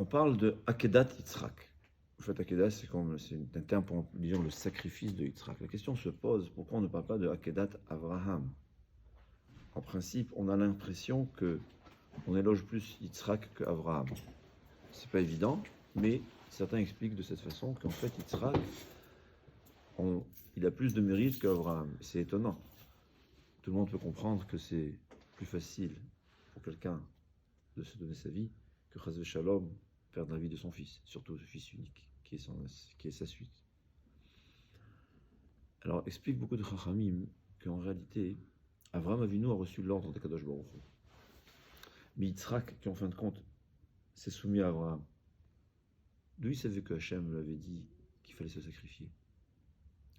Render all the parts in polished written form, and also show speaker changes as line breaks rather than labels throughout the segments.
On parle de Akedat Yitzhak. En fait, Akedat, c'est un terme pour dire le sacrifice de Yitzhak. La question se pose, pourquoi on ne parle pas de Akedat Avraham? En principe, on a l'impression que on éloge plus Yitzhak que Avraham. C'est pas évident, mais certains expliquent de cette façon qu'en fait, Yitzhak, il a plus de mérite qu'Avraham. C'est étonnant. Tout le monde peut comprendre que c'est plus facile pour quelqu'un de se donner sa vie que Chas v'Shalom perdre la vie de son fils, surtout ce fils unique qui est sa suite. Alors explique beaucoup de Chachamim qu'en réalité Avraham Avinu a reçu l'ordre de Kadosh Baruch Hu. Mais Yitzhak, qui en fin de compte s'est soumis à Avraham, d'où il savait que Hachem lui avait dit qu'il fallait se sacrifier.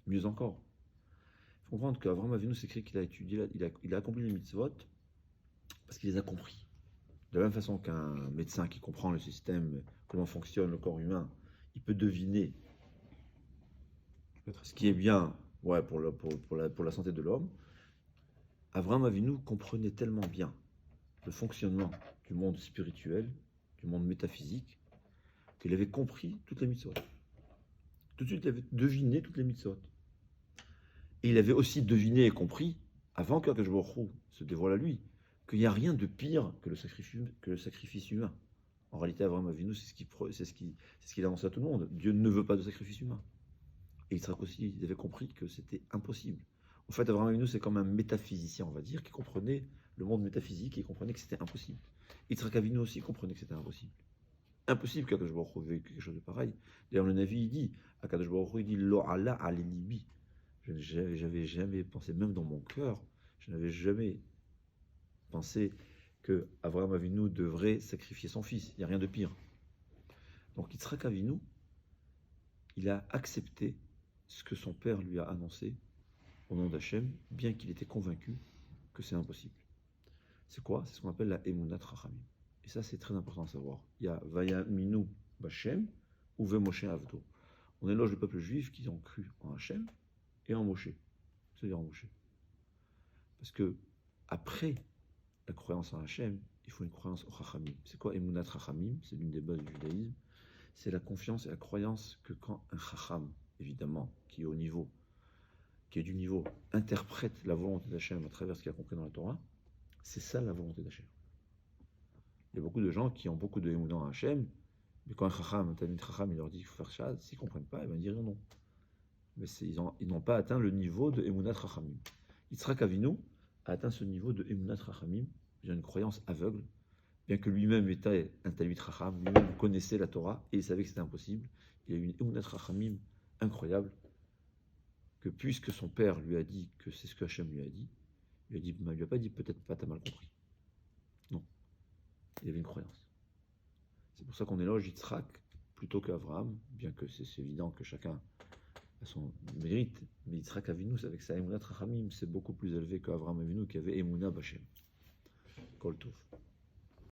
Mieux encore, il faut comprendre qu'Avraham Avinu s'écrit qu'il a étudié, il a accompli les mitzvot parce qu'il les a compris. De la même façon qu'un médecin qui comprend le système, comment fonctionne le corps humain, il peut deviner ce qui est bien pour la santé de l'homme. Avraham Avinu comprenait tellement bien le fonctionnement du monde spirituel, du monde métaphysique, qu'il avait compris toutes les mitzvot. Tout de suite, il avait deviné toutes les mitzvot. Et il avait aussi deviné et compris, avant qu'Akadosh Baruch Hu se dévoile à lui, qu'il n'y a rien de pire que le sacrifice humain. En réalité, Avraham Avinu, c'est ce qu'il annonce à tout le monde. Dieu ne veut pas de sacrifice humain. Et Yitzhak aussi, il avait compris que c'était impossible. En fait, Avraham Avinu, c'est comme un métaphysicien, on va dire, qui comprenait le monde métaphysique et comprenait que c'était impossible. Yitzhak Avinu aussi comprenait que c'était impossible. Impossible qu'Akadosh Baruch Hu veuille quelque chose de pareil. D'ailleurs, le Navi, il dit, Akadosh Baruch Hu, il dit, Lo ala alelibi. J'avais jamais pensé, même dans mon cœur, je n'avais jamais pensé que Avraham Avinu devrait sacrifier son fils. Il n'y a rien de pire. Donc Yitzhak Avinu, il a accepté ce que son père lui a annoncé au nom d'Hachem, bien qu'il était convaincu que c'est impossible. C'est quoi? C'est ce qu'on appelle la Emunat Chachamim. Et ça, c'est très important à savoir. Il y a Vayaminu B'Hashem ou Vemoshe Avdo. On éloge le peuple juif qui ont cru en Hachem et en Moshe. C'est-à-dire en Moshe. Parce que après la croyance en Hachem, il faut une croyance au Chachamim. C'est quoi Emunat Chachamim? C'est l'une des bases du judaïsme. C'est la confiance et la croyance que quand un Chacham, évidemment, qui est du niveau, interprète la volonté d'Hachem à travers ce qu'il a compris dans la Torah, c'est ça la volonté d'Hachem. Il y a beaucoup de gens qui ont beaucoup de émoudants à Hachem, mais quand un Chacham, un Talmid Chacham, il leur dit qu'il faut faire Shahad, s'ils ne comprennent pas, ils vont dire non. Mais ils n'ont pas atteint le niveau de Emunat Chachamim. Yitzhak Avinu a atteint ce niveau de Emunat Chachamim, une croyance aveugle, bien que lui-même était un Talmid Chacham, lui-même connaissait la Torah et il savait que c'était impossible. Il a eu une Emunat Chachamim incroyable, que puisque son père lui a dit que c'est ce que Hachem lui a dit, il lui a pas dit peut-être pas, t'as mal compris. Non, il avait une croyance. C'est pour ça qu'on éloge Yitzhak plutôt qu'Avraham, bien que c'est évident que chacun a son mérite. Mais Yitzhak Avinu, avec sa Emunat Chachamim, c'est beaucoup plus élevé qu'Avraham Avinu qui avait Emunah B'Hashem. Kol Tov.